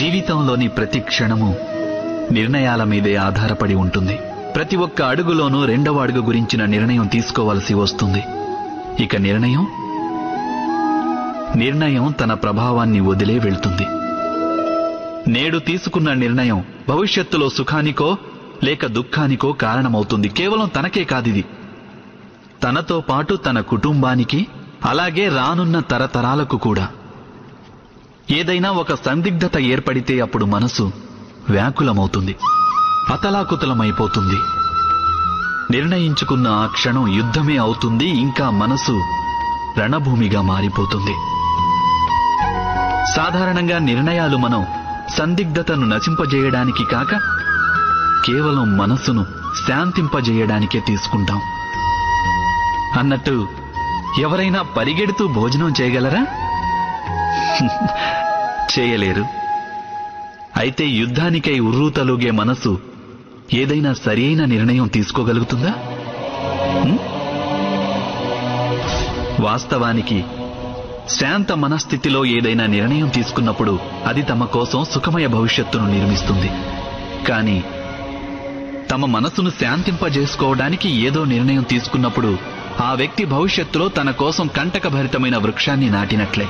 జీవితంలోని ప్రతి క్షణము నిర్ణయాల మీదే ఆధారపడి ఉంటుంది. ప్రతి ఒక్క అడుగులోనూ రెండవ అడుగు గురించిన నిర్ణయం తీసుకోవలసి వస్తుంది. ఇక నిర్ణయం తన ప్రభావాన్ని వదిలే వెళ్తుంది. నేడు తీసుకున్న నిర్ణయం భవిష్యత్తులో సుఖానికో లేక దుఃఖానికో కారణమవుతుంది. కేవలం తనకే కాదిది, తనతో పాటు తన కుటుంబానికి, అలాగే రానున్న తరతరాలకు కూడా. ఏదైనా ఒక సందిగ్ధత ఏర్పడితే అప్పుడు మనసు వ్యాకులమవుతుంది, అతలాకుతలమైపోతుంది. నిర్ణయించుకున్న ఆ క్షణం యుద్ధమే అవుతుంది. ఇంకా మనసు రణభూమిగా మారిపోతుంది. సాధారణంగా నిర్ణయాలు మనం సందిగ్ధతను నశింపజేయడానికి కాక కేవలం మనసును శాంతింపజేయడానికే తీసుకుంటాం. అన్నట్టు ఎవరైనా పరిగెడుతూ భోజనం చేయగలరా? చేయలేరు. అయితే యుద్ధానికై ఉర్రూతలూగే మనసు ఏదైనా సరియైన నిర్ణయం తీసుకోగలుగుతుందా? వాస్తవానికి శాంత మనస్థితిలో ఏదైనా నిర్ణయం తీసుకున్నప్పుడు అది తమ కోసం సుఖమయ భవిష్యత్తును నిర్మిస్తుంది. కానీ తమ మనసును శాంతింపజేసుకోవడానికి ఏదో నిర్ణయం తీసుకున్నప్పుడు ఆ వ్యక్తి భవిష్యత్తులో తన కోసం కంటకభరితమైన వృక్షాన్ని నాటినట్లే.